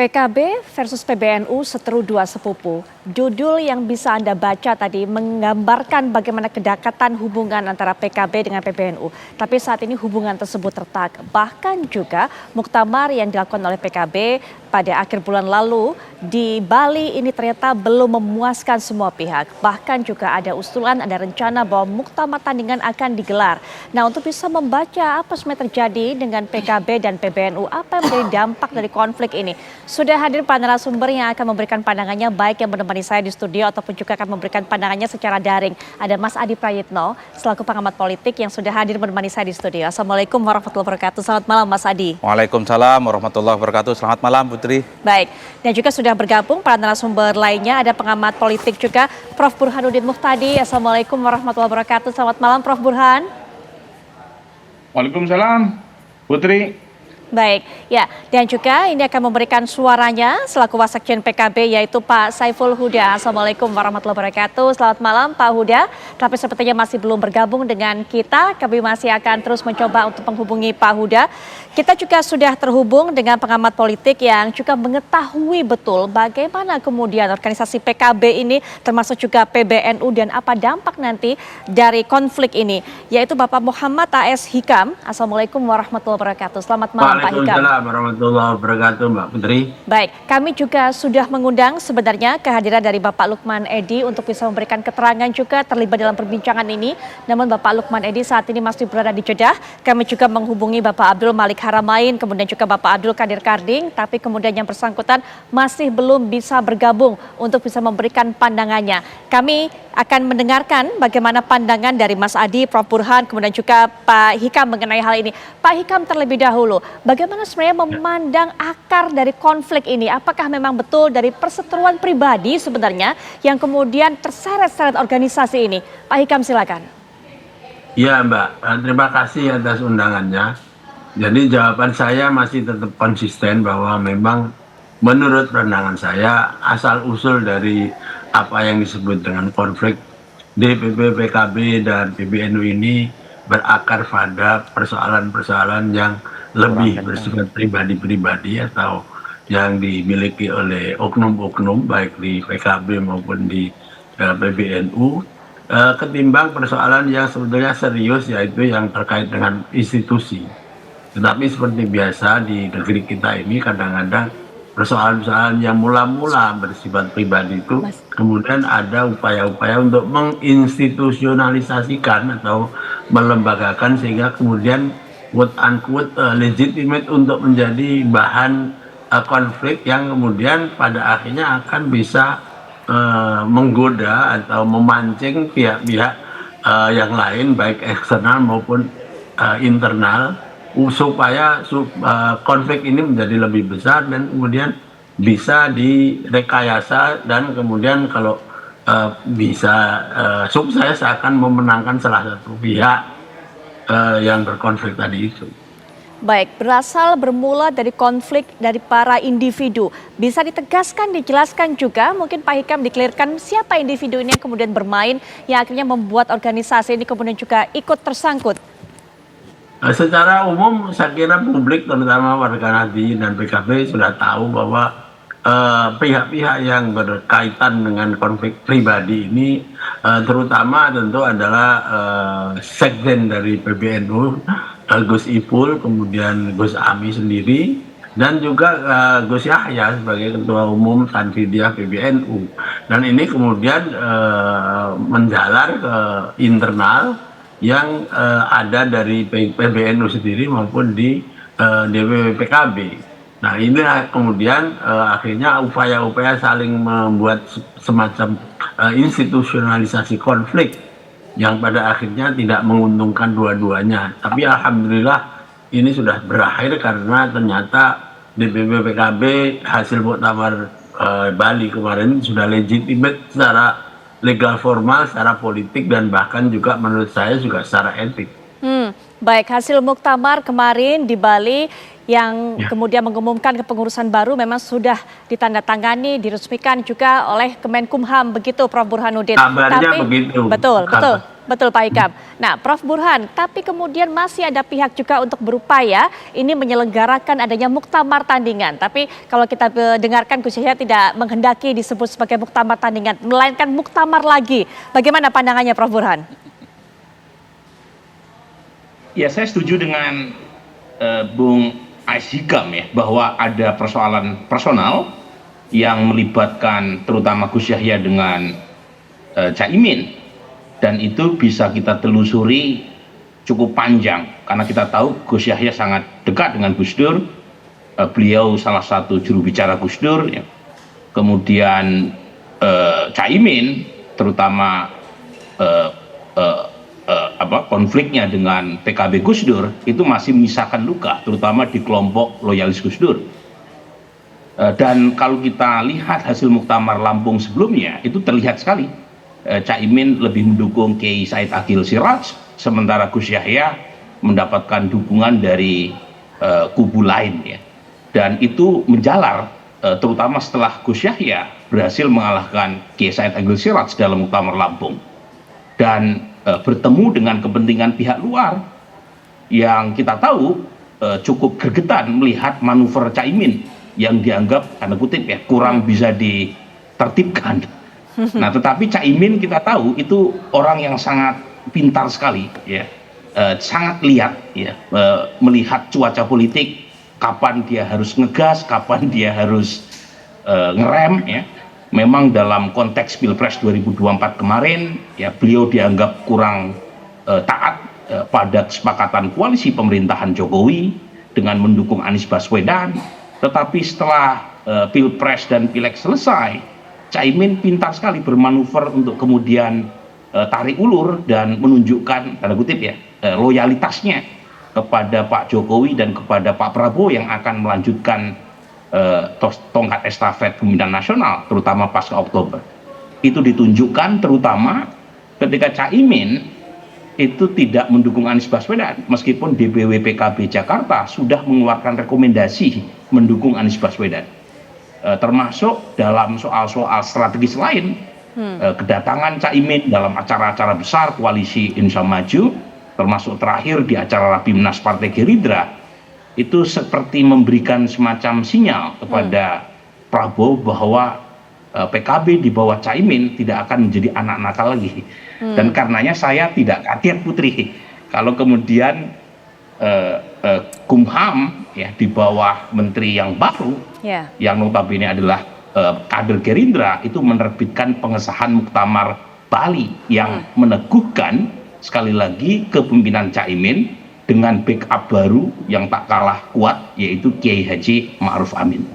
PKB versus PBNU seteru dua sepupu. Judul yang bisa Anda baca tadi menggambarkan bagaimana kedekatan hubungan antara PKB dengan PBNU. Tapi saat ini hubungan tersebut retak. Bahkan juga muktamar yang dilakukan oleh PKB pada akhir bulan lalu di Bali ini ternyata belum memuaskan semua pihak. Bahkan juga ada usulan, ada rencana bahwa muktamar tandingan akan digelar. Nah, untuk bisa membaca apa sebenarnya terjadi dengan PKB dan PBNU, apa yang menjadi dampak dari konflik ini, sudah hadir para narasumber yang akan memberikan pandangannya, baik yang menemani saya di studio ataupun juga akan memberikan pandangannya secara daring. Ada Mas Adi Prayitno selaku pengamat politik yang sudah hadir menemani saya di studio. Assalamualaikum warahmatullahi wabarakatuh. Selamat malam Mas Adi. Waalaikumsalam warahmatullahi wabarakatuh. Selamat malam Putri. Baik, dan juga sudah bergabung para narasumber lainnya, ada pengamat politik juga Prof. Burhanuddin Muhtadi. Assalamualaikum warahmatullahi wabarakatuh. Selamat malam Prof. Burhan. Waalaikumsalam Putri. Baik, ya, dan juga ini akan memberikan suaranya selaku Wasekjen PKB yaitu Pak Saiful Huda. Assalamualaikum warahmatullahi wabarakatuh. Selamat malam Pak Huda. Tapi sepertinya masih belum bergabung dengan kita. Kami masih akan terus mencoba untuk menghubungi Pak Huda. Kita juga sudah terhubung dengan pengamat politik yang juga mengetahui betul bagaimana kemudian organisasi PKB ini termasuk juga PBNU dan apa dampak nanti dari konflik ini, yaitu Bapak Muhammad A.S. Hikam. Assalamualaikum warahmatullahi wabarakatuh. Selamat malam Pak Hikam. Waalaikumsalam warahmatullahi wabarakatuh Mbak Putri. Baik, kami juga sudah mengundang sebenarnya kehadiran dari Bapak Lukman Edi untuk bisa memberikan keterangan juga terlibat dalam perbincangan ini. Namun Bapak Lukman Edi saat ini masih berada di Jeddah. Kami juga menghubungi Bapak Abdul Malik Haramain, kemudian juga Bapak Abdul Qadir Karding, tapi kemudian yang bersangkutan masih belum bisa bergabung untuk bisa memberikan pandangannya. Kami akan mendengarkan bagaimana pandangan dari Mas Adi, Prof. Burhan, kemudian juga Pak Hikam mengenai hal ini. Pak Hikam terlebih dahulu, bagaimana sebenarnya memandang akar dari konflik ini? Apakah memang betul dari perseteruan pribadi sebenarnya yang kemudian terseret-seret organisasi ini? Pak Hikam silakan. Ya Mbak, terima kasih atas undangannya. Jadi jawaban saya masih tetap konsisten bahwa memang menurut pandangan saya asal-usul dari apa yang disebut dengan konflik DPP, PKB, dan PBNU ini berakar pada persoalan-persoalan yang lebih bersifat pribadi-pribadi atau yang dimiliki oleh oknum-oknum baik di PKB maupun di PBNU ketimbang persoalan yang sebetulnya serius, yaitu yang terkait dengan institusi. Tetapi seperti biasa di negeri kita ini kadang-kadang persoalan-persoalan yang mula-mula bersifat pribadi itu kemudian ada upaya-upaya untuk menginstitusionalisasikan atau melembagakan sehingga kemudian quote unquote legitimate untuk menjadi bahan konflik yang kemudian pada akhirnya akan bisa menggoda atau memancing pihak-pihak yang lain baik eksternal maupun internal supaya konflik ini menjadi lebih besar dan kemudian bisa direkayasa dan kemudian kalau bisa sukses akan memenangkan salah satu pihak yang berkonflik tadi itu. Baik, bermula dari konflik dari para individu. Bisa ditegaskan, dijelaskan juga, mungkin Pak Hikam dikelirkan siapa individu ini yang kemudian bermain, yang akhirnya membuat organisasi ini kemudian juga ikut tersangkut. Secara umum saya kira publik terutama warga Nahdliyin dan PKB sudah tahu bahwa pihak-pihak yang berkaitan dengan konflik pribadi ini terutama tentu adalah sekjen dari PBNU Gus Ipul, kemudian Gus Ami sendiri, dan juga Gus Yahya sebagai ketua umum Tanfidiyah PBNU. Dan ini kemudian menjalar ke internal yang ada dari PBNU sendiri maupun di DPP PKB. Nah ini kemudian akhirnya upaya-upaya saling membuat semacam institusionalisasi konflik yang pada akhirnya tidak menguntungkan dua-duanya. Tapi alhamdulillah ini sudah berakhir karena ternyata DPP PKB hasil muktamar Bali kemarin sudah legitimate secara legal formal, secara politik, dan bahkan juga menurut saya juga secara etik. Baik, hasil muktamar kemarin di Bali yang kemudian mengumumkan kepengurusan baru memang sudah ditandatangani, diresmikan juga oleh Kemenkumham, begitu Prof. Burhanuddin. Kabarnya begitu. Betul Pak Ikam. Nah Prof. Burhan, tapi kemudian masih ada pihak juga untuk berupaya ini menyelenggarakan adanya muktamar tandingan. Tapi kalau kita dengarkan Gus Yahya tidak menghendaki disebut sebagai muktamar tandingan, melainkan muktamar lagi. Bagaimana pandangannya Prof. Burhan? Ya, saya setuju dengan Bung Ais Hikam ya, bahwa ada persoalan personal yang melibatkan terutama Gus Yahya dengan Caimin. Dan itu bisa kita telusuri cukup panjang, karena kita tahu Gus Yahya sangat dekat dengan Gus Dur, beliau salah satu juru bicara Gus Dur, ya. Kemudian Caimin, terutama konfliknya dengan PKB Gus Dur, itu masih menyisakan luka, terutama di kelompok loyalis Gus Dur. Dan kalau kita lihat hasil Muktamar Lampung sebelumnya, itu terlihat sekali Caimin lebih mendukung Kiai Said Akhil Siraj, sementara Gus Yahya mendapatkan dukungan dari kubu lain ya. Dan itu menjalar terutama setelah Gus Yahya berhasil mengalahkan Kiai Said Akhil Siraj dalam Muktamar Lampung dan bertemu dengan kepentingan pihak luar yang kita tahu cukup gregetan melihat manuver Caimin yang dianggap tanda kutip ya kurang bisa ditertibkan. Nah, tetapi Caimin kita tahu itu orang yang sangat pintar sekali, ya, sangat lihat, ya, melihat cuaca politik, kapan dia harus ngegas, kapan dia harus ngerem, ya. Memang dalam konteks Pilpres 2024 kemarin, ya, beliau dianggap kurang taat pada kesepakatan koalisi pemerintahan Jokowi dengan mendukung Anies Baswedan. Tetapi setelah Pilpres dan Pileg selesai, Caimin pintar sekali bermanuver untuk kemudian tarik ulur dan menunjukkan tanda kutip ya loyalitasnya kepada Pak Jokowi dan kepada Pak Prabowo yang akan melanjutkan tongkat estafet kepemimpinan nasional terutama pasca Oktober. Itu ditunjukkan terutama ketika Caimin itu tidak mendukung Anies Baswedan meskipun DPW PKB Jakarta sudah mengeluarkan rekomendasi mendukung Anies Baswedan. Termasuk dalam soal-soal strategis lain, kedatangan Caimin dalam acara-acara besar koalisi Indonesia Maju, termasuk terakhir di acara Rapimnas Partai Gerindra, itu seperti memberikan semacam sinyal kepada Prabowo bahwa PKB di bawah Caimin tidak akan menjadi anak nakal lagi. Dan karenanya saya tidak kaget Putri kalau kemudian Kumham ya di bawah menteri yang baru yang notabene adalah kader Gerindra itu menerbitkan pengesahan Muktamar Bali yang meneguhkan sekali lagi kepemimpinan Caimin dengan backup baru yang tak kalah kuat yaitu Kiai Haji Ma'ruf Amin.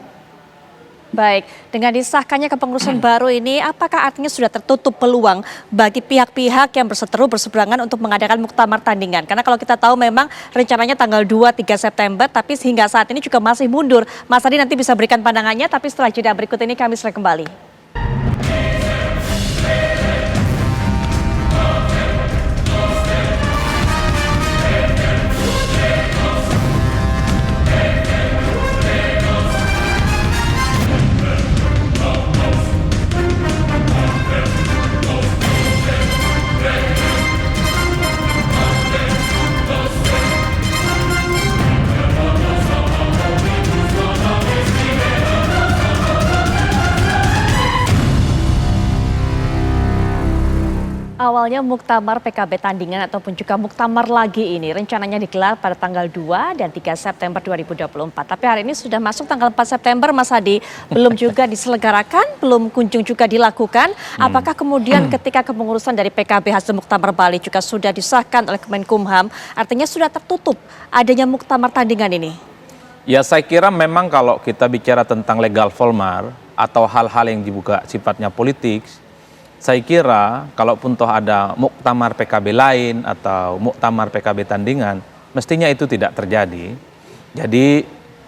Baik, dengan disahkannya kepengurusan baru ini, apakah artinya sudah tertutup peluang bagi pihak-pihak yang berseteru berseberangan untuk mengadakan muktamar tandingan? Karena kalau kita tahu memang rencananya tanggal 2-3 September, tapi hingga saat ini juga masih mundur. Mas Adi nanti bisa berikan pandangannya, tapi setelah jeda berikut ini kami segera kembali. Awalnya muktamar PKB tandingan ataupun juga muktamar lagi ini rencananya digelar pada tanggal 2 dan 3 September 2024. Tapi hari ini sudah masuk tanggal 4 September Mas Adi, belum juga diselenggarakan, belum kunjung juga dilakukan. Apakah kemudian ketika kepengurusan dari PKB hasil muktamar Bali juga sudah disahkan oleh Kemenkumham, artinya sudah tertutup adanya muktamar tandingan ini? Ya saya kira memang kalau kita bicara tentang legal formal atau hal-hal yang dibuka sifatnya politik, saya kira kalaupun toh ada muktamar PKB lain atau muktamar PKB tandingan, mestinya itu tidak terjadi. Jadi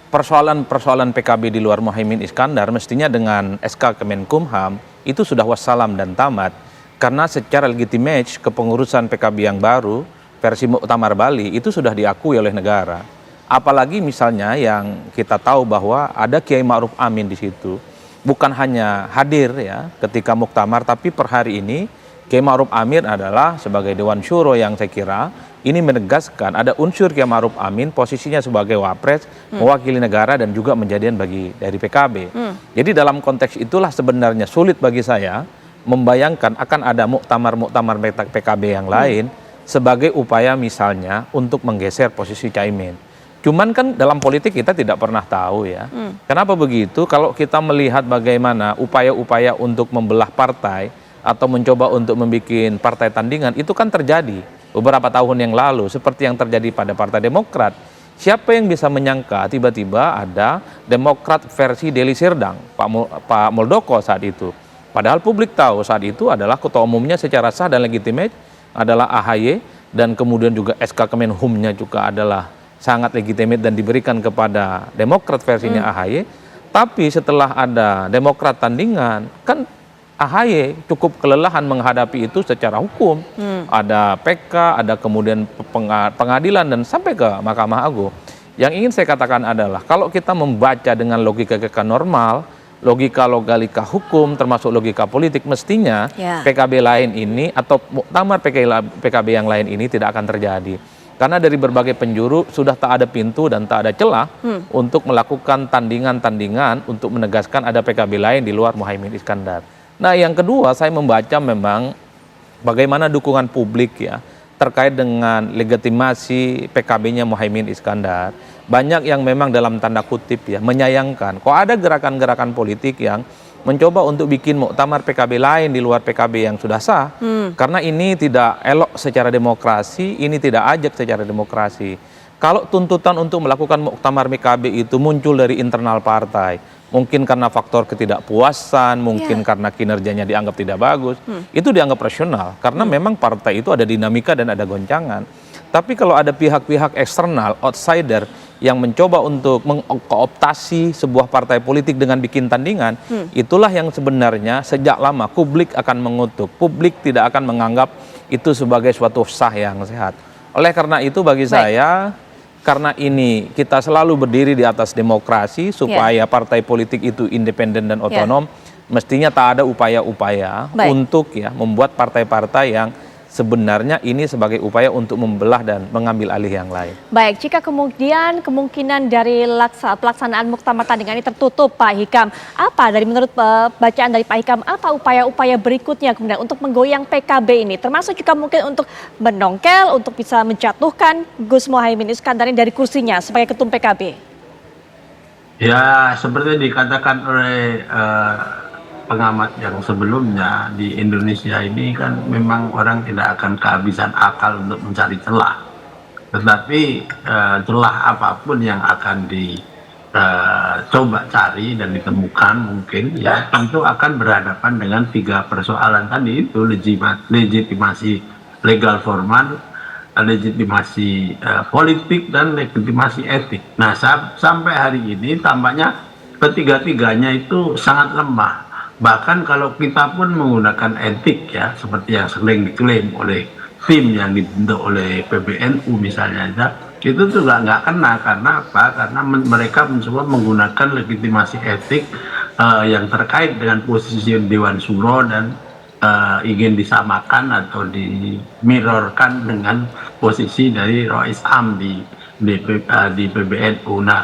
persoalan-persoalan PKB di luar Muhaimin Iskandar mestinya dengan SK Kemenkumham itu sudah wassalam dan tamat. Karena secara legitimate kepengurusan PKB yang baru versi muktamar Bali itu sudah diakui oleh negara. Apalagi misalnya yang kita tahu bahwa ada Kiai Ma'ruf Amin di situ. Bukan hanya hadir ya ketika muktamar, tapi per hari ini Kiai Ma'ruf Amin adalah sebagai Dewan Syuro yang saya kira ini menegaskan ada unsur Kiai Ma'ruf Amin posisinya sebagai wapres, mewakili negara dan juga menjadian bagi dari PKB. Jadi dalam konteks itulah sebenarnya sulit bagi saya membayangkan akan ada muktamar-muktamar PKB yang lain sebagai upaya misalnya untuk menggeser posisi Caimin. Cuman kan dalam politik kita tidak pernah tahu ya. Kenapa begitu? Kalau kita melihat bagaimana upaya-upaya untuk membelah partai atau mencoba untuk membuat partai tandingan itu kan terjadi beberapa tahun yang lalu seperti yang terjadi pada Partai Demokrat. Siapa yang bisa menyangka tiba-tiba ada Demokrat versi Deli Serdang, Pak Muldoko saat itu. Padahal publik tahu saat itu adalah ketua umumnya secara sah dan legitimate adalah AHY dan kemudian juga SK Kemenhumnya juga adalah sangat legitimate dan diberikan kepada Demokrat versinya AHY. Tapi setelah ada Demokrat tandingan, kan AHY cukup kelelahan menghadapi itu secara hukum. Ada PK, ada kemudian pengadilan dan sampai ke Mahkamah Agung. Yang ingin saya katakan adalah kalau kita membaca dengan logika normal, logika hukum termasuk logika politik, mestinya PKB lain ini atau muktamar PKB yang lain ini tidak akan terjadi. Karena dari berbagai penjuru sudah tak ada pintu dan tak ada celah untuk melakukan tandingan-tandingan untuk menegaskan ada PKB lain di luar Muhaimin Iskandar. Nah yang kedua saya membaca memang bagaimana dukungan publik ya terkait dengan legitimasi PKB-nya Muhaimin Iskandar. Banyak yang memang dalam tanda kutip ya menyayangkan kok ada gerakan-gerakan politik yang mencoba untuk bikin muktamar PKB lain di luar PKB yang sudah sah. Karena ini tidak elok secara demokrasi, ini tidak ajak secara demokrasi. Kalau tuntutan untuk melakukan muktamar PKB itu muncul dari internal partai, mungkin karena faktor ketidakpuasan, mungkin karena kinerjanya dianggap tidak bagus, itu dianggap rasional. Karena memang partai itu ada dinamika dan ada goncangan. Tapi kalau ada pihak-pihak eksternal, outsider, yang mencoba untuk mengkooptasi sebuah partai politik dengan bikin tandingan, itulah yang sebenarnya sejak lama publik akan mengutuk. Publik tidak akan menganggap itu sebagai suatu sah yang sehat. Oleh karena itu bagi saya, karena ini kita selalu berdiri di atas demokrasi supaya partai politik itu independen dan otonom, mestinya tak ada upaya-upaya untuk ya membuat partai-partai yang sebenarnya ini sebagai upaya untuk membelah dan mengambil alih yang lain. Baik, jika kemudian kemungkinan dari pelaksanaan muktamar tandingan ini tertutup, Pak Hikam, apa dari menurut bacaan dari Pak Hikam, apa upaya-upaya berikutnya kemudian untuk menggoyang PKB ini, termasuk juga mungkin untuk menongkel, untuk bisa menjatuhkan Gus Muhaimin Iskandar dari kursinya sebagai ketum PKB? Ya, seperti dikatakan oleh pengamat yang sebelumnya, di Indonesia ini kan memang orang tidak akan kehabisan akal untuk mencari celah. Tetapi celah apapun yang akan dicoba cari dan ditemukan mungkin ya tentu akan berhadapan dengan tiga persoalan tadi itu, legitimasi legal formal, legitimasi politik dan legitimasi etik. Nah sampai hari ini tampaknya ketiga-tiganya itu sangat lemah. Bahkan kalau kita pun menggunakan etik ya, seperti yang sering diklaim oleh tim yang dibentuk oleh PBNU misalnya, itu juga nggak kena. Karena apa? Karena mereka mencoba menggunakan legitimasi etik yang terkait dengan posisi Dewan Syuro dan ingin disamakan atau dimirrorkan dengan posisi dari Rois Am di PBNU. Nah,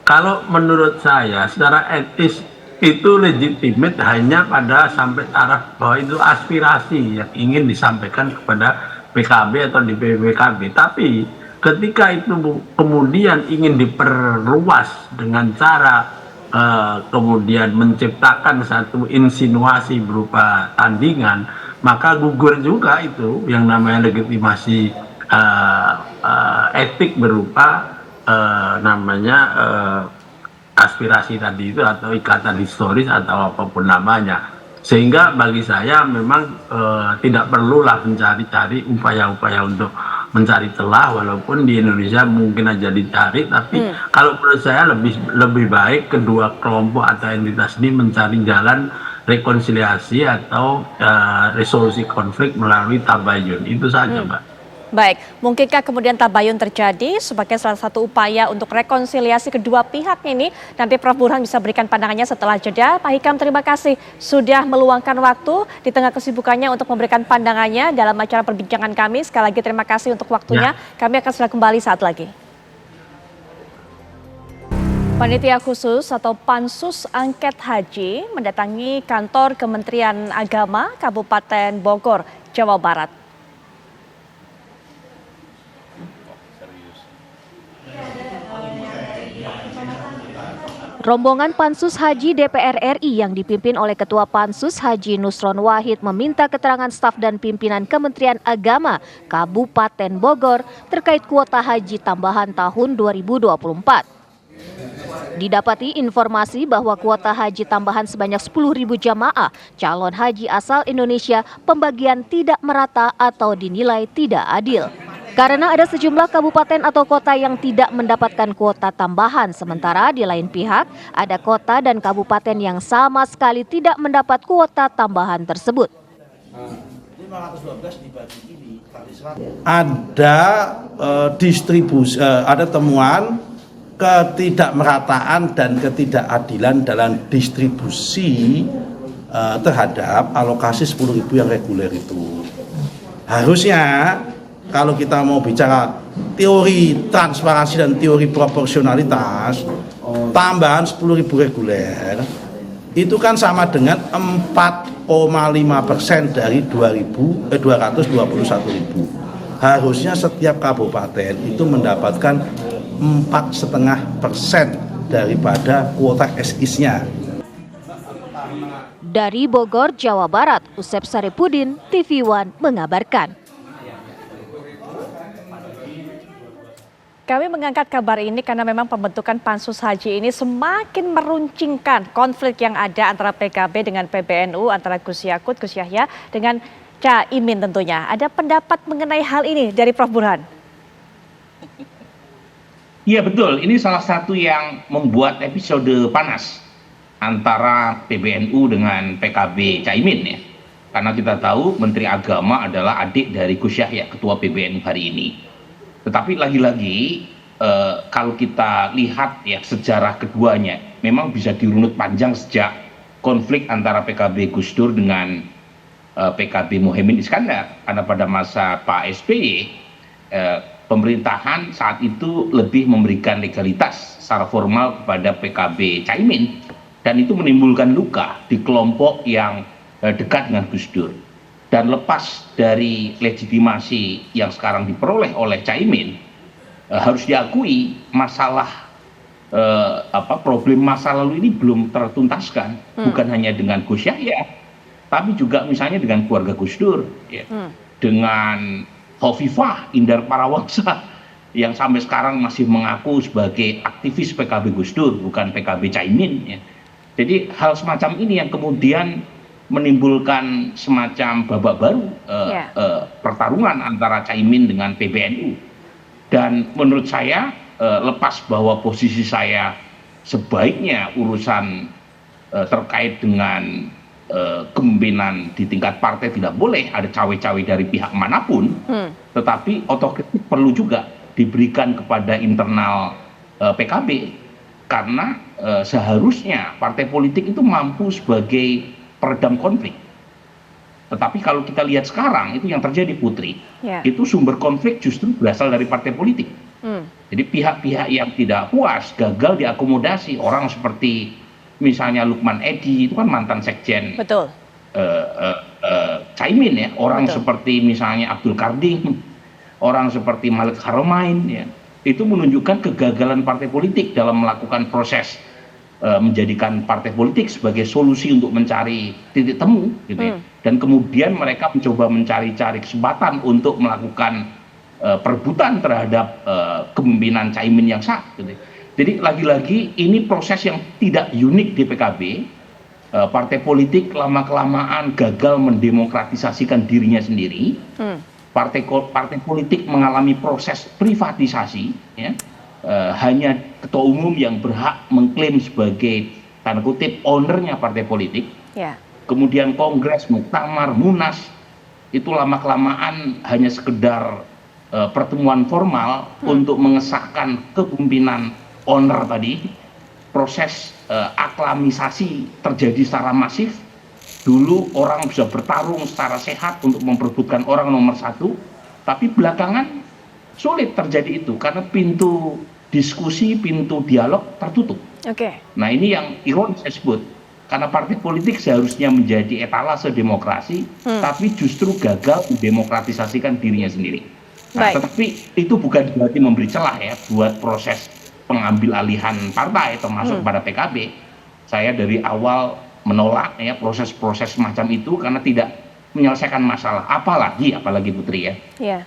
kalau menurut saya secara etis itu legitimate hanya pada sampai taraf bahwa itu aspirasi yang ingin disampaikan kepada PKB atau di PKB. Tapi ketika itu kemudian ingin diperluas dengan cara kemudian menciptakan satu insinuasi berupa tandingan, maka gugur juga itu yang namanya legitimasi etik berupa aspirasi tadi itu atau ikatan historis atau apapun namanya. Sehingga bagi saya memang tidak perlulah mencari-cari upaya-upaya untuk mencari celah, walaupun di Indonesia mungkin aja dicari, tapi kalau menurut saya lebih baik kedua kelompok atau entitas ini mencari jalan rekonsiliasi atau resolusi konflik melalui tabayun. Itu saja, Mbak. Baik, mungkinkah kemudian tabayun terjadi sebagai salah satu upaya untuk rekonsiliasi kedua pihak ini? Nanti Prof. Burhan bisa berikan pandangannya setelah jeda. Pak Hikam, terima kasih sudah meluangkan waktu di tengah kesibukannya untuk memberikan pandangannya dalam acara perbincangan kami. Sekali lagi terima kasih untuk waktunya. Kami akan segera kembali saat lagi. Panitia khusus atau Pansus Angket Haji mendatangi kantor Kementerian Agama Kabupaten Bogor, Jawa Barat. Rombongan Pansus Haji DPR RI yang dipimpin oleh Ketua Pansus Haji Nusron Wahid meminta keterangan staf dan pimpinan Kementerian Agama Kabupaten Bogor terkait kuota haji tambahan tahun 2024. Didapati informasi bahwa kuota haji tambahan sebanyak 10.000 jamaah calon haji asal Indonesia pembagian tidak merata atau dinilai tidak adil. Karena ada sejumlah kabupaten atau kota yang tidak mendapatkan kuota tambahan, sementara di lain pihak ada kota dan kabupaten yang sama sekali tidak mendapat kuota tambahan tersebut. Ada distribusi, ada temuan ketidakmerataan dan ketidakadilan dalam distribusi terhadap alokasi 10.000 yang reguler itu. Harusnya kalau kita mau bicara teori transparansi dan teori proporsionalitas, tambahan 10.000 reguler itu kan sama dengan 4,5% dari 221.000. Harusnya setiap kabupaten itu mendapatkan 4,5% daripada kuota SIS-nya. Dari Bogor, Jawa Barat, Usep Saripudin, TV One mengabarkan. Kami mengangkat kabar ini karena memang pembentukan Pansus Haji ini semakin meruncingkan konflik yang ada antara PKB dengan PBNU, antara Gus Yakut, Gus Yahya dengan Caimin tentunya. Ada pendapat mengenai hal ini dari Prof. Burhan? Iya betul, ini salah satu yang membuat episode panas antara PBNU dengan PKB Caimin ya. Karena kita tahu Menteri Agama adalah adik dari Gus Yahya, Ketua PBNU hari ini. Tetapi lagi-lagi kalau kita lihat ya sejarah keduanya memang bisa dirunut panjang sejak konflik antara PKB Gus Dur dengan PKB Muhaimin Iskandar. Karena pada masa Pak SBY pemerintahan saat itu lebih memberikan legalitas secara formal kepada PKB Caimin dan itu menimbulkan luka di kelompok yang dekat dengan Gus Dur. Dan lepas dari legitimasi yang sekarang diperoleh oleh Caimin, harus diakui masalah problem masa lalu ini belum tertuntaskan, bukan hanya dengan Gus Yahya, tapi juga misalnya dengan keluarga Gus Dur, ya. Dengan Hovifah Indar Parawangsa yang sampai sekarang masih mengaku sebagai aktivis PKB Gus Dur, bukan PKB Caimin. Ya. Jadi hal semacam ini yang kemudian menimbulkan semacam babak baru pertarungan antara Caimin dengan PBNU. Dan menurut saya lepas bahwa posisi saya sebaiknya urusan terkait dengan kepemimpinan di tingkat partai tidak boleh ada cawe-cawe dari pihak manapun, tetapi otokritik perlu juga diberikan kepada internal PKB karena seharusnya partai politik itu mampu sebagai peredam konflik. Tetapi kalau kita lihat sekarang itu yang terjadi Putri, itu sumber konflik justru berasal dari partai politik. Jadi pihak-pihak yang tidak puas gagal diakomodasi, orang seperti misalnya Lukman Edi itu kan mantan sekjen Caimin ya, orang seperti misalnya Abdul Kardim, orang seperti Malik Haramain ya, itu menunjukkan kegagalan partai politik dalam melakukan proses menjadikan partai politik sebagai solusi untuk mencari titik temu gitu ya. Dan kemudian mereka mencoba mencari-cari kesempatan untuk melakukan perebutan terhadap kepemimpinan Caimin yang sah gitu ya. Jadi lagi-lagi ini proses yang tidak unik di PKB. Partai politik lama-kelamaan gagal mendemokratisasikan dirinya sendiri. Partai politik mengalami proses privatisasi ya. Hanya ketua umum yang berhak mengklaim sebagai tanda kutip ownernya partai politik. Kemudian kongres, muktamar, munas itu lama-kelamaan hanya sekedar pertemuan formal untuk mengesahkan kepemimpinan owner tadi. Proses aklamisasi terjadi secara masif. Dulu orang bisa bertarung secara sehat untuk memperebutkan orang nomor satu, tapi belakangan sulit terjadi itu karena pintu diskusi, pintu dialog tertutup. Nah ini yang ironis saya sebut, karena partai politik seharusnya menjadi etalase demokrasi, tapi justru gagal mendemokratisasikan dirinya sendiri. Nah, tetapi itu bukan berarti memberi celah ya buat proses pengambil alihan partai termasuk pada PKB. Saya dari awal menolak ya proses-proses semacam itu karena tidak menyelesaikan masalah. Apalagi Putri ya.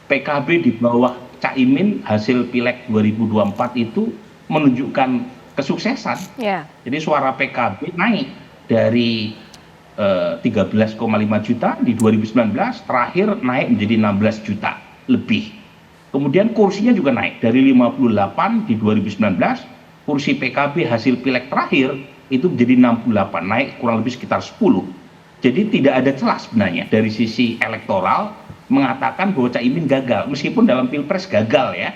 PKB di bawah Caimin hasil Pileg 2024 itu menunjukkan kesuksesan. Jadi suara PKB naik dari 13,5 juta di 2019, terakhir naik menjadi 16 juta lebih. Kemudian kursinya juga naik dari 58 di 2019, kursi PKB hasil Pileg terakhir itu menjadi 68, naik kurang lebih sekitar 10. Jadi tidak ada celah sebenarnya dari sisi elektoral mengatakan bahwa Caimin gagal, meskipun dalam Pilpres gagal ya.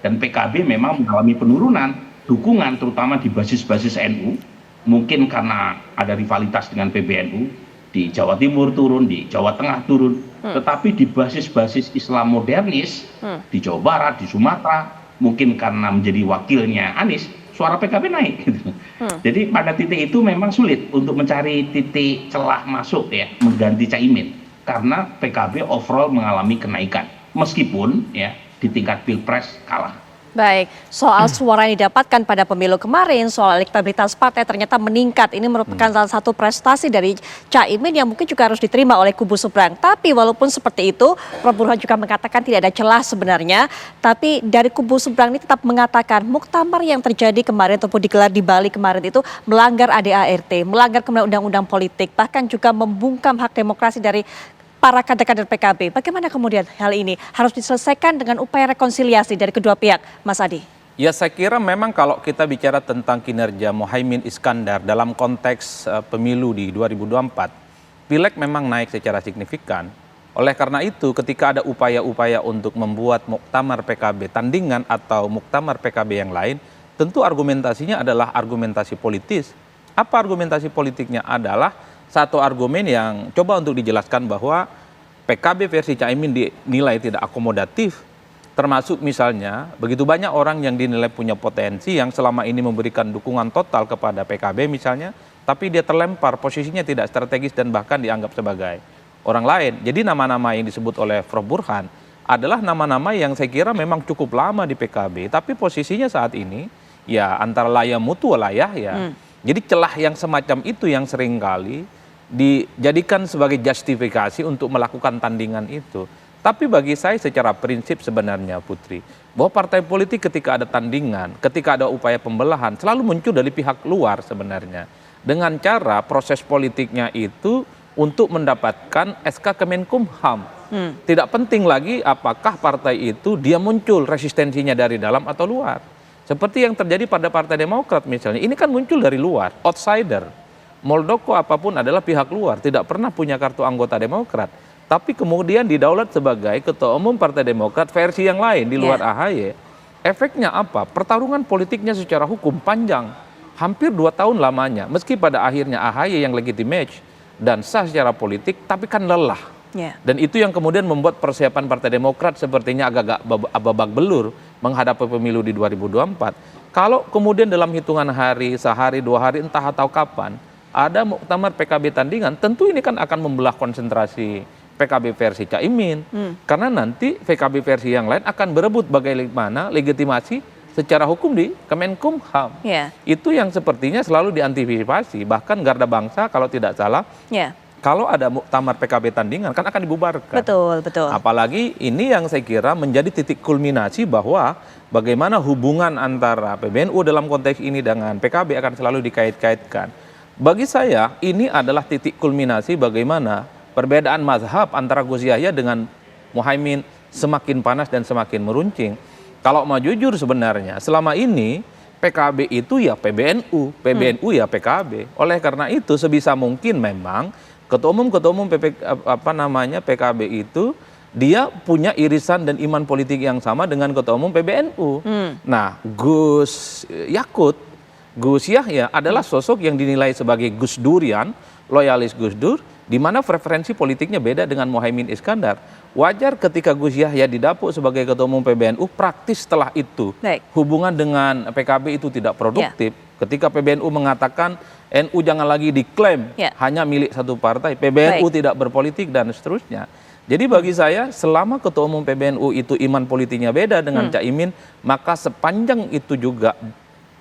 Dan PKB memang mengalami penurunan dukungan terutama di basis-basis NU, mungkin karena ada rivalitas dengan PBNU, di Jawa Timur turun, di Jawa Tengah turun, tetapi di basis-basis Islam modernis, di Jawa Barat, di Sumatera, mungkin karena menjadi wakilnya Anies, suara PKB naik. Gitu. Jadi pada titik itu memang sulit untuk mencari titik celah masuk ya, mengganti Caimin, karena PKB overall mengalami kenaikan, meskipun ya di tingkat Pilpres kalah. Baik, soal suara yang didapatkan pada pemilu kemarin, soal elektabilitas partai ternyata meningkat. Ini merupakan salah satu prestasi dari Caimin yang mungkin juga harus diterima oleh kubu seberang. Tapi walaupun seperti itu, Prof. Burhan juga mengatakan tidak ada celah sebenarnya. Tapi dari kubu seberang ini tetap mengatakan muktamar yang terjadi kemarin ataupun digelar di Bali kemarin itu melanggar ADART, melanggar kemudian undang-undang politik, bahkan juga membungkam hak demokrasi dari para kader-kader PKB. Bagaimana kemudian hal ini harus diselesaikan dengan upaya rekonsiliasi dari kedua pihak, Mas Adi? Ya saya kira memang kalau kita bicara tentang kinerja Muhaimin Iskandar dalam konteks pemilu di 2024, Pileg memang naik secara signifikan. Oleh karena itu ketika ada upaya-upaya untuk membuat muktamar PKB tandingan atau muktamar PKB yang lain, tentu argumentasinya adalah argumentasi politis. Apa argumentasi politiknya? Adalah satu argumen yang coba untuk dijelaskan bahwa PKB versi Caimin dinilai tidak akomodatif, termasuk misalnya begitu banyak orang yang dinilai punya potensi yang selama ini memberikan dukungan total kepada PKB misalnya, tapi dia terlempar, posisinya tidak strategis dan bahkan dianggap sebagai orang lain. Jadi nama-nama yang disebut oleh Prof. Burhan adalah nama-nama yang saya kira memang cukup lama di PKB, tapi posisinya saat ini ya antara layah mutu layah ya. Jadi celah yang semacam itu yang seringkali dijadikan sebagai justifikasi untuk melakukan tandingan itu. Tapi bagi saya secara prinsip sebenarnya Putri, bahwa partai politik ketika ada tandingan, ketika ada upaya pembelahan, selalu muncul dari pihak luar sebenarnya. Dengan cara proses politiknya itu untuk mendapatkan SK Kemenkumham. Tidak penting lagi apakah partai itu dia muncul resistensinya dari dalam atau luar. Seperti yang terjadi pada Partai Demokrat misalnya, ini kan muncul dari luar, outsider. Muldoko apapun adalah pihak luar, tidak pernah punya kartu anggota Demokrat. Tapi kemudian didaulat sebagai ketua umum Partai Demokrat versi yang lain di luar AHY. Efeknya apa? Pertarungan politiknya secara hukum panjang, hampir 2 tahun lamanya. Meski pada akhirnya AHY yang legitimate dan sah secara politik, tapi kan lelah. Dan itu yang kemudian membuat persiapan Partai Demokrat sepertinya agak babak belur menghadapi pemilu di 2024. Kalau kemudian dalam hitungan hari, sehari, 2 hari, entah atau kapan, ada muktamar PKB tandingan, tentu ini kan akan membelah konsentrasi PKB versi Caimin. Karena nanti PKB versi yang lain akan berebut bagaimana legitimasi secara hukum di Kemenkumham. Itu yang sepertinya selalu diantisipasi. Bahkan Garda Bangsa kalau tidak salah, kalau ada muktamar PKB tandingan kan akan dibubarkan. Betul. Apalagi ini yang saya kira menjadi titik kulminasi bahwa bagaimana hubungan antara PBNU dalam konteks ini dengan PKB akan selalu dikait-kaitkan. Bagi saya ini adalah titik kulminasi bagaimana perbedaan mazhab antara Gus Yahya dengan Muhaimin semakin panas dan semakin meruncing. Kalau mau jujur sebenarnya selama ini PKB itu ya PBNU, PBNU ya PKB. Oleh karena itu sebisa mungkin memang ketua umum PKB itu dia punya irisan dan iman politik yang sama dengan Ketua Umum PBNU. Nah, Gus Yahya adalah sosok yang dinilai sebagai Gus Durian, loyalis Gus Dur, di mana preferensi politiknya beda dengan Muhaimin Iskandar. Wajar ketika Gus Yahya didapuk sebagai Ketua Umum PBNU, praktis setelah itu hubungan dengan PKB itu tidak produktif. Ketika PBNU mengatakan NU jangan lagi diklaim hanya milik satu partai, PBNU tidak berpolitik dan seterusnya. Jadi bagi saya selama Ketua Umum PBNU itu iman politiknya beda dengan Caimin, maka sepanjang itu juga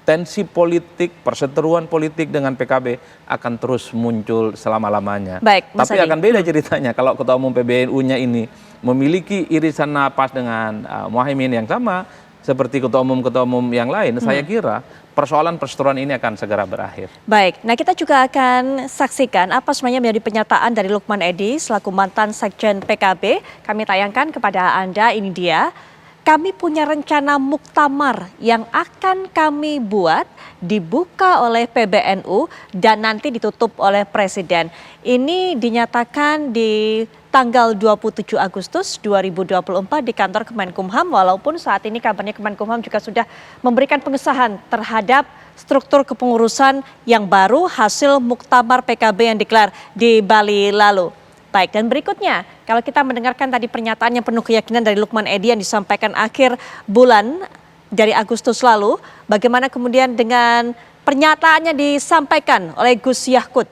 tensi politik, perseteruan politik dengan PKB akan terus muncul selama-lamanya. Tapi akan beda ceritanya kalau Ketua Umum PBNU-nya ini memiliki irisan napas dengan Muhaimin yang sama seperti ketua umum yang lain, saya kira persoalan perseteruan ini akan segera berakhir. Baik, nah kita juga akan saksikan apa sebenarnya menjadi pernyataan dari Lukman Edy selaku mantan Sekjen PKB. Kami tayangkan kepada Anda, ini dia. Kami punya rencana muktamar yang akan kami buat, dibuka oleh PBNU dan nanti ditutup oleh Presiden. Ini dinyatakan di tanggal 27 Agustus 2024 di kantor Kemenkumham, walaupun saat ini kabarnya Kemenkumham juga sudah memberikan pengesahan terhadap struktur kepengurusan yang baru hasil muktamar PKB yang digelar di Bali lalu. Baik, dan berikutnya kalau kita mendengarkan tadi pernyataan yang penuh keyakinan dari Lukman Edy yang disampaikan akhir bulan dari Agustus lalu, bagaimana kemudian dengan pernyataannya disampaikan oleh Gus Yakut.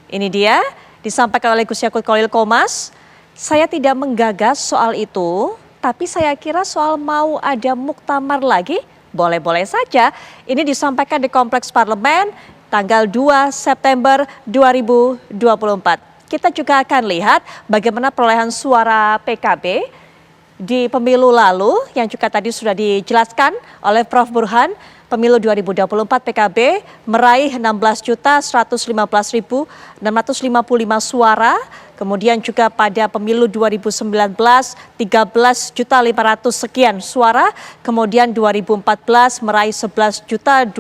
Ini dia, disampaikan oleh Gus Yakut Khalil Qomas, saya tidak menggagas soal itu, tapi saya kira soal mau ada muktamar lagi, boleh-boleh saja. Ini disampaikan di Kompleks Parlemen tanggal 2 September 2024. Kita juga akan lihat bagaimana perolehan suara PKB di pemilu lalu yang juga tadi sudah dijelaskan oleh Prof. Burhan. Pemilu 2024 PKB meraih 16.115.655 suara. Kemudian juga pada pemilu 2019 13.500 sekian suara. Kemudian 2014 meraih 11.298.000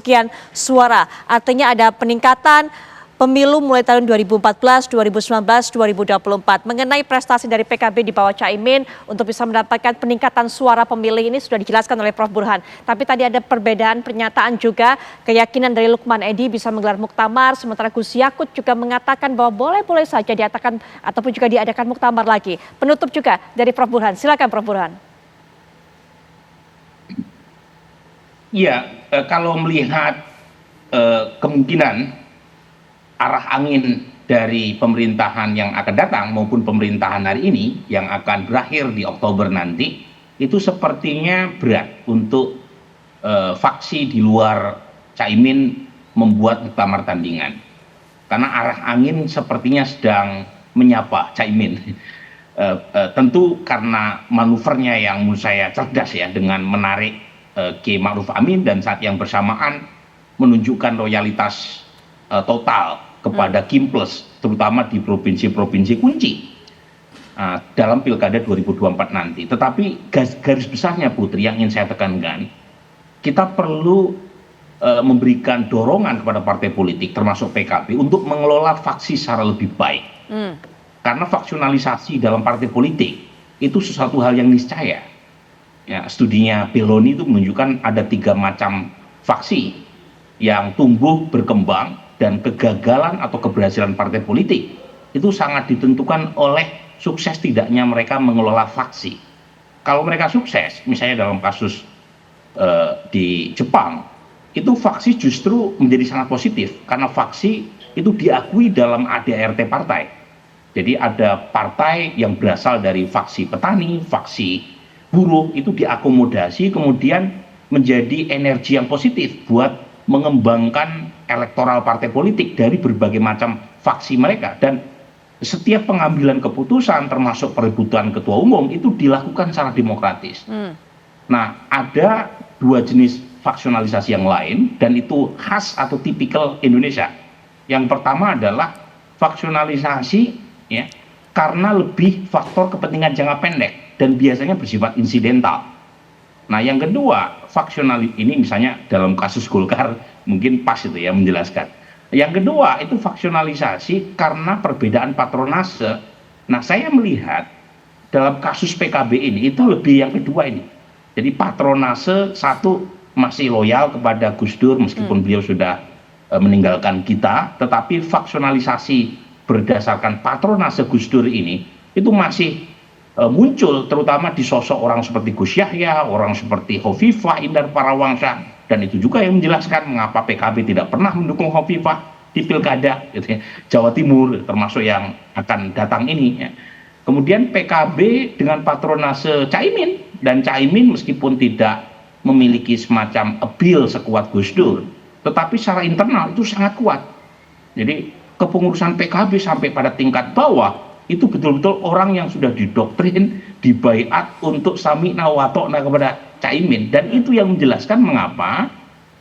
sekian suara. Artinya ada peningkatan pemilu mulai tahun 2014, 2019, 2024. Mengenai prestasi dari PKB di bawah Caimin untuk bisa mendapatkan peningkatan suara pemilih ini sudah dijelaskan oleh Prof. Burhan. Tapi tadi ada perbedaan pernyataan juga, keyakinan dari Lukman Edy bisa menggelar muktamar, sementara Gus Yakut juga mengatakan bahwa boleh-boleh saja diadakan ataupun juga diadakan muktamar lagi. Penutup juga dari Prof. Burhan. Silakan Prof. Burhan. Iya, kalau melihat kemungkinan arah angin dari pemerintahan yang akan datang maupun pemerintahan hari ini yang akan berakhir di Oktober nanti, itu sepertinya berat untuk faksi di luar Caimin membuat muktamar tandingan. Karena arah angin sepertinya sedang menyapa Caimin. Tentu karena manuvernya yang menurut saya cerdas ya, dengan menarik Kiai Ma'ruf Amin dan saat yang bersamaan menunjukkan loyalitas total kepada Kim Plus, terutama di provinsi-provinsi kunci dalam Pilkada 2024 nanti. Tetapi garis besarnya Putri yang ingin saya tekankan, kita perlu memberikan dorongan kepada partai politik termasuk PKB untuk mengelola faksi secara lebih baik. Karena faksionalisasi dalam partai politik itu sesuatu hal yang niscaya. Ya, studinya Belloni itu menunjukkan ada 3 macam faksi yang tumbuh berkembang, dan kegagalan atau keberhasilan partai politik itu sangat ditentukan oleh sukses tidaknya mereka mengelola faksi. Kalau mereka sukses, misalnya dalam kasus di Jepang, itu faksi justru menjadi sangat positif karena faksi itu diakui dalam ADART partai. Jadi ada partai yang berasal dari faksi petani, faksi buruh, itu diakomodasi kemudian menjadi energi yang positif buat mengembangkan elektoral partai politik dari berbagai macam faksi mereka, dan setiap pengambilan keputusan termasuk perebutan ketua umum itu dilakukan secara demokratis. Nah, ada 2 jenis faksionalisasi yang lain dan itu khas atau tipikal Indonesia. Yang pertama adalah faksionalisasi ya karena lebih faktor kepentingan jangka pendek dan biasanya bersifat insidental. Nah, yang kedua, faksionalis ini misalnya dalam kasus Golkar mungkin pas itu ya menjelaskan. Yang kedua itu faksionalisasi karena perbedaan patronase Nah, saya melihat dalam kasus PKB ini itu lebih yang kedua ini. Jadi patronase satu masih loyal kepada Gus Dur meskipun beliau sudah meninggalkan kita, tetapi faksionalisasi berdasarkan patronase Gus Dur ini itu masih muncul terutama di sosok orang seperti Gus Yahya, orang seperti Hovifah Indar Parawansa, dan itu juga yang menjelaskan mengapa PKB tidak pernah mendukung Hovifah di pilkada gitu ya, Jawa Timur termasuk yang akan datang ini ya. Kemudian PKB dengan patronase Caimin, dan Caimin meskipun tidak memiliki semacam appeal sekuat Gus Dur, tetapi secara internal itu sangat kuat. Jadi kepengurusan PKB sampai pada tingkat bawah itu betul-betul orang yang sudah didoktrin, dibaiat untuk sami'na wa ta'na kepada Caimin, dan itu yang menjelaskan mengapa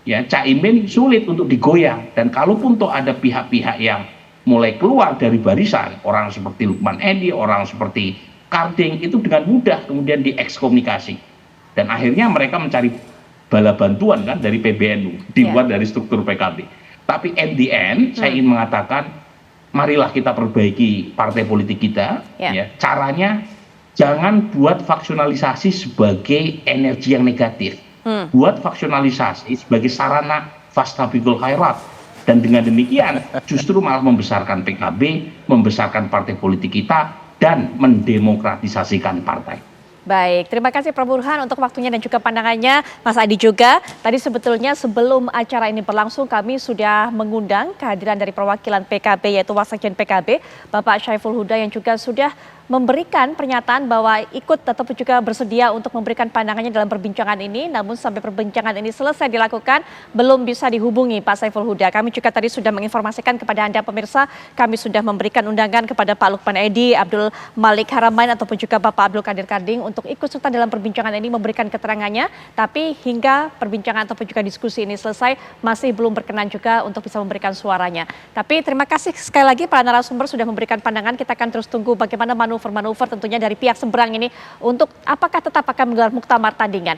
ya Caimin sulit untuk digoyang. Dan kalaupun toh ada pihak-pihak yang mulai keluar dari barisan, orang seperti Lukman Edi, orang seperti Karding, itu dengan mudah kemudian diekskomunikasi, dan akhirnya mereka mencari bala bantuan kan dari PBNU di luar dari struktur PKB. Tapi at the end saya ingin mengatakan, marilah kita perbaiki partai politik kita ya. Caranya jangan buat faksionalisasi sebagai energi yang negatif. Buat faksionalisasi sebagai sarana fastabiqul khairat, dan dengan demikian justru malah membesarkan PKB, membesarkan partai politik kita, dan mendemokratisasikan partai. Baik, terima kasih Prof. Burhan untuk waktunya dan juga pandangannya. Mas Adi juga, tadi sebetulnya sebelum acara ini berlangsung kami sudah mengundang kehadiran dari perwakilan PKB yaitu Wasekjen PKB, Bapak Syaiful Huda, yang juga sudah memberikan pernyataan bahwa ikut tetap juga bersedia untuk memberikan pandangannya dalam perbincangan ini. Namun sampai perbincangan ini selesai dilakukan belum bisa dihubungi Pak Syaiful Huda. Kami juga tadi sudah menginformasikan kepada Anda pemirsa, kami sudah memberikan undangan kepada Pak Lukman Edi, Abdul Malik Haramain ataupun juga Bapak Abdul Qadir Karding untuk ikut serta dalam perbincangan ini memberikan keterangannya. Tapi hingga perbincangan ataupun juga diskusi ini selesai masih belum berkenan juga untuk bisa memberikan suaranya. Tapi terima kasih sekali lagi para narasumber sudah memberikan pandangan. Kita akan terus tunggu bagaimana manuver tentunya dari pihak seberang ini untuk apakah tetap akan menggelar muktamar tandingan.